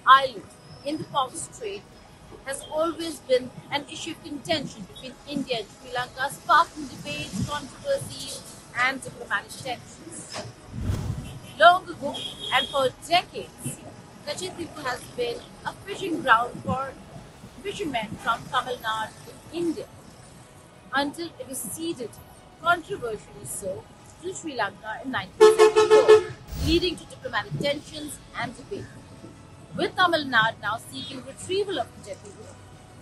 island in the Pop Strait has always been an issue of contention between India and Sri Lanka, sparking debates, controversies, and diplomatic tensions. Long ago and for decades, Kachetipu has been a fishing ground for fishermen from Tamil Nadu in India until it was ceded, controversially so, to Sri Lanka in 1974, leading to diplomatic tensions and debate. With Tamil Nadu now seeking retrieval of Kachetipu,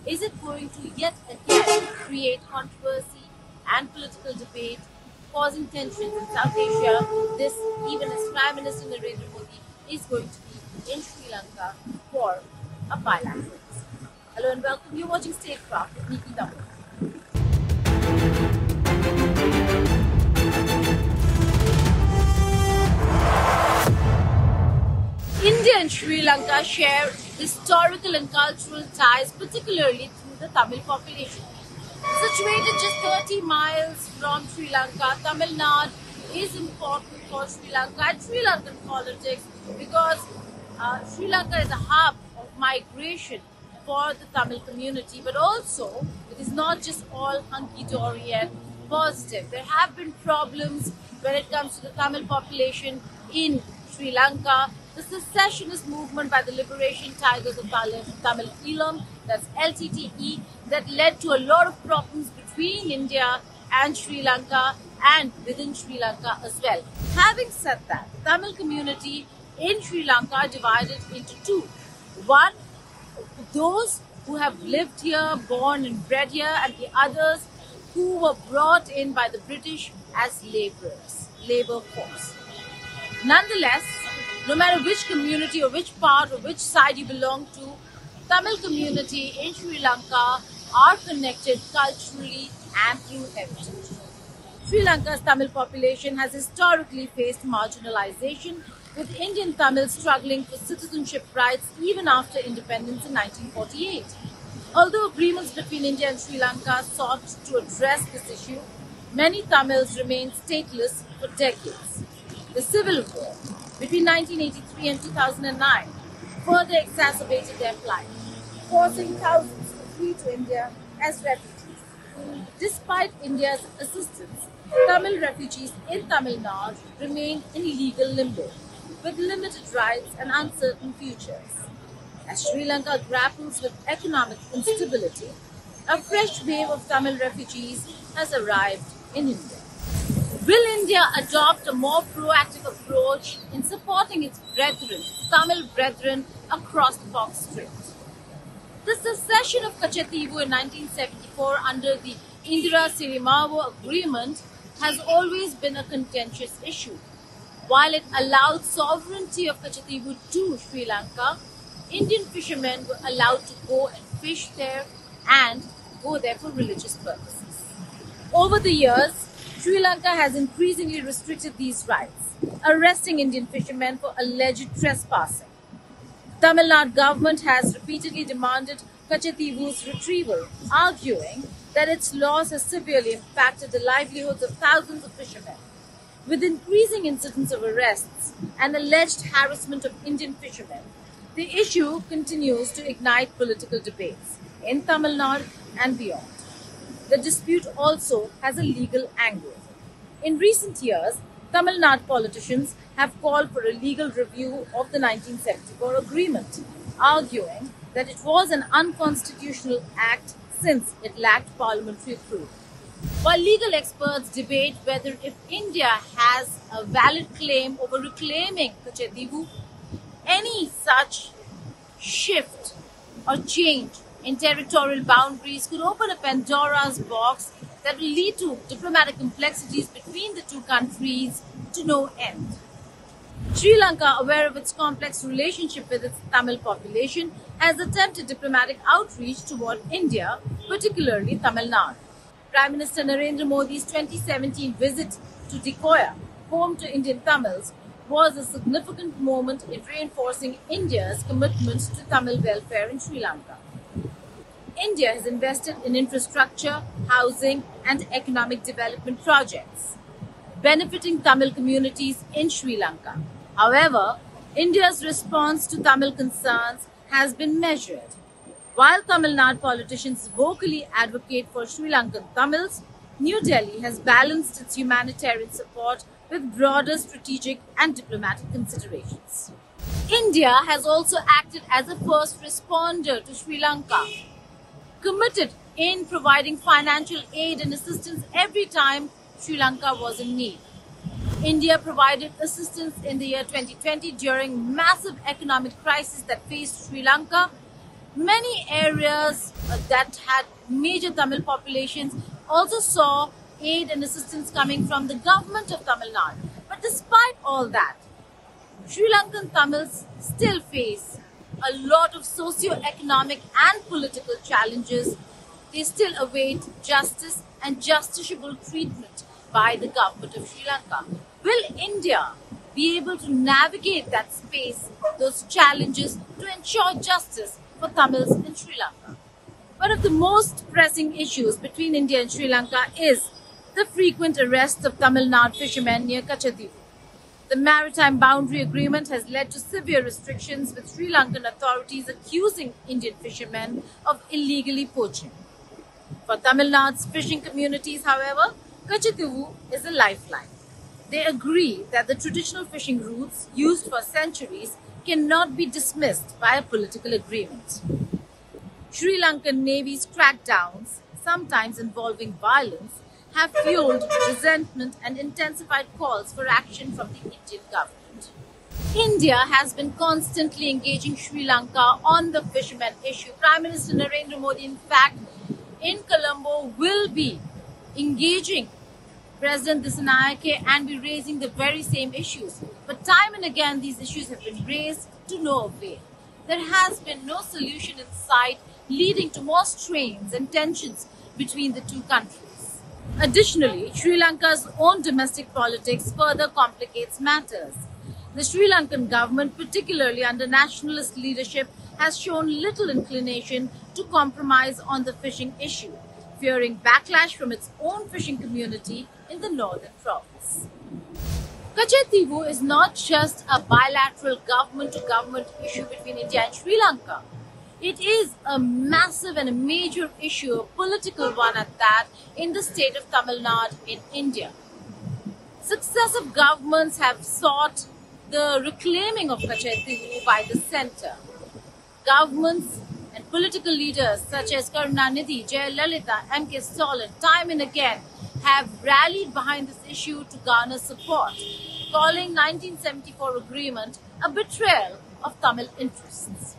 is it going to yet again create controversy and political debate, causing tensions in South Asia? This, even as Prime Minister Narendra Modi is going to be in Sri Lanka for a bilateral visit. Hello and welcome. You're watching Statecraft with Niki Damodar. India and Sri Lanka share historical and cultural ties, particularly through the Tamil population. Situated just 30 miles from Sri Lanka, Tamil Nadu is important for Sri Lanka and Sri Lankan politics because Sri Lanka is a hub of migration for the Tamil community, but also it is not just all hunky-dory and positive. There have been problems when it comes to the Tamil population in Sri Lanka. The secessionist movement by the Liberation Tigers of Tamil Eelam, that's LTTE, that led to a lot of problems between India and Sri Lanka and within Sri Lanka as well. Having said that, the Tamil community in Sri Lanka are divided into two. One, those who have lived here, born and bred here, and the others who were brought in by the British as labourers, labour force. Nonetheless, no matter which community or which part or which side you belong to, Tamil community in Sri Lanka are connected culturally and through heritage. Sri Lanka's Tamil population has historically faced marginalization, with Indian Tamils struggling for citizenship rights even after independence in 1948. Although agreements between India and Sri Lanka sought to address this issue, many Tamils remained stateless for decades. The civil war between 1983 and 2009 further exacerbated their plight, forcing thousands to flee to India as refugees. Despite India's assistance, Tamil refugees in Tamil Nadu remain in legal limbo, with limited rights and uncertain futures. As Sri Lanka grapples with economic instability, a fresh wave of Tamil refugees has arrived in India. Will India adopt a more proactive approach in supporting its brethren, Tamil brethren, across the Pop Strait? The secession of Kachetipu in 1974 under the Indira Sirimavu Agreement has always been a contentious issue. While it allowed sovereignty of Kachetipu to Sri Lanka, Indian fishermen were allowed to go and fish there and go there for religious purposes. Over the years, Sri Lanka has increasingly restricted these rights, arresting Indian fishermen for alleged trespassing. The Tamil Nadu government has repeatedly demanded Kachetipu's retrieval, arguing that its loss has severely impacted the livelihoods of thousands of fishermen. With increasing incidents of arrests and alleged harassment of Indian fishermen, the issue continues to ignite political debates in Tamil Nadu and beyond. The dispute also has a legal angle. In recent years, Tamil Nadu politicians have called for a legal review of the 1974 agreement, arguing that it was an unconstitutional act since it lacked parliamentary approval. While legal experts debate whether if India has a valid claim over reclaiming Kachetipu, any such shift or change in territorial boundaries could open a Pandora's box that will lead to diplomatic complexities between the two countries to no end. Sri Lanka, aware of its complex relationship with its Tamil population, has attempted diplomatic outreach toward India, particularly Tamil Nadu. Prime Minister Narendra Modi's 2017 visit to Decoya, home to Indian Tamils, was a significant moment in reinforcing India's commitment to Tamil welfare in Sri Lanka. India has invested in infrastructure, housing and economic development projects, benefiting Tamil communities in Sri Lanka. However, India's response to Tamil concerns has been measured. While Tamil Nadu politicians vocally advocate for Sri Lankan Tamils, New Delhi has balanced its humanitarian support with broader strategic and diplomatic considerations. India has also acted as a first responder to Sri Lanka, committed in providing financial aid and assistance every time Sri Lanka was in need. India provided assistance in the year 2020 during massive economic crisis that faced Sri Lanka. Many areas that had major Tamil populations also saw aid and assistance coming from the government of Tamil Nadu. But despite all that, Sri Lankan Tamils still face a lot of socio-economic and political challenges. They still await justice and justiciable treatment by the government of Sri Lanka. Will India be able to navigate that space, those challenges, to ensure justice for Tamils in Sri Lanka? One of the most pressing issues between India and Sri Lanka is the frequent arrests of Tamil Nadu fishermen near Kachadivu. The maritime boundary agreement has led to severe restrictions, with Sri Lankan authorities accusing Indian fishermen of illegally poaching. For Tamil Nadu's fishing communities, however, Kachadivu is a lifeline. They agree that the traditional fishing routes used for centuries cannot be dismissed by a political agreement. Sri Lankan Navy's crackdowns, sometimes involving violence, have fueled resentment and intensified calls for action from the Indian government. India has been constantly engaging Sri Lanka on the fishermen issue. Prime Minister Narendra Modi, in fact, in Colombo, will be engaging President Dissanayake and be raising the very same issues. But time and again, these issues have been raised to no avail. There has been no solution in sight, leading to more strains and tensions between the two countries. Additionally, Sri Lanka's own domestic politics further complicates matters. The Sri Lankan government, particularly under nationalist leadership, has shown little inclination to compromise on the fishing issue, fearing backlash from its own fishing community in the northern province. Kachadivu is not just a bilateral government-to-government issue between India and Sri Lanka. It is a massive and a major issue, a political one at that, in the state of Tamil Nadu in India. Successive governments have sought the reclaiming of Kachadivu by the centre. Governments and political leaders such as Karunanidhi, Jayalalitha, M.K. Stalin, time and again have rallied behind this issue to garner support, calling 1974 agreement a betrayal of Tamil interests.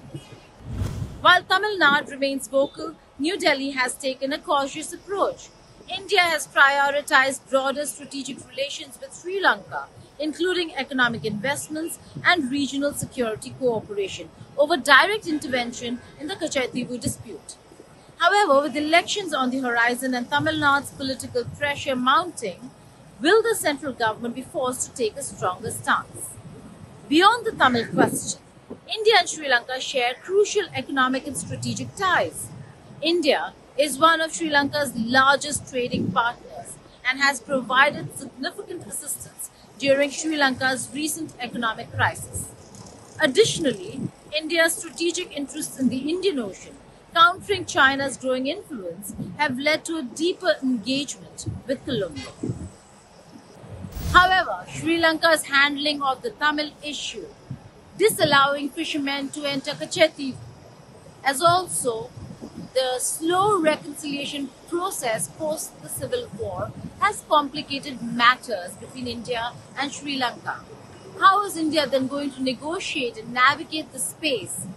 While Tamil Nadu remains vocal, New Delhi has taken a cautious approach. India has prioritized broader strategic relations with Sri Lanka, including economic investments and regional security cooperation, over direct intervention in the Kachadivu dispute. However, with elections on the horizon and Tamil Nadu's political pressure mounting, will the central government be forced to take a stronger stance? Beyond the Tamil question, India and Sri Lanka share crucial economic and strategic ties. India is one of Sri Lanka's largest trading partners and has provided significant assistance during Sri Lanka's recent economic crisis. Additionally, India's strategic interests in the Indian Ocean, countering China's growing influence, have led to a deeper engagement with Colombo. However, Sri Lanka's handling of the Tamil issue, disallowing fishermen to enter Kachadivu, as also the slow reconciliation process post the civil war, has complicated matters between India and Sri Lanka. How is India then going to negotiate and navigate the space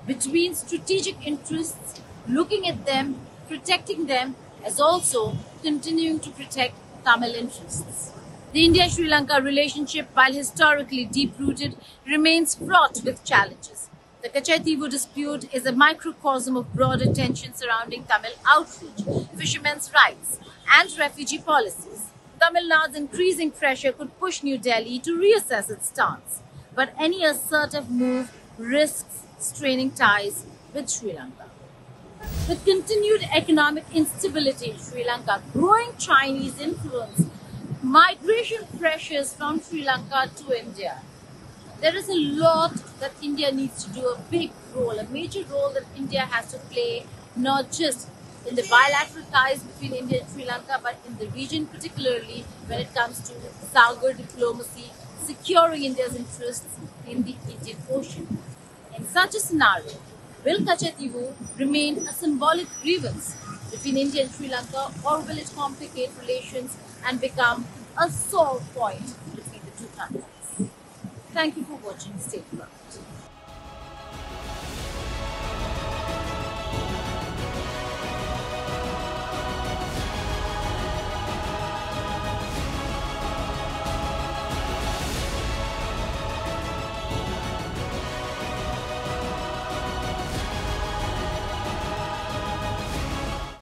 between strategic interests, looking at them, protecting them, as also continuing to protect Tamil interests? The India-Sri Lanka relationship, while historically deep-rooted, remains fraught with challenges. The Kachadivu dispute is a microcosm of broader tension surrounding Tamil outreach, fishermen's rights, and refugee policies. Tamil Nadu's increasing pressure could push New Delhi to reassess its stance, but any assertive move risks straining ties with Sri Lanka. With continued economic instability in Sri Lanka, growing Chinese influence, migration pressures from Sri Lanka to India, There is a lot that India needs to do, a big role, a major role that India has to play, not just in the bilateral ties between India and Sri Lanka, but in the region, particularly when it comes to Sagar diplomacy, securing India's interests in the Indian Ocean. In such a scenario, will Kachativu remain a symbolic grievance between India and Sri Lanka, or will it complicate relations and become a sore point between the two countries? Thank you for watching. Stay tuned.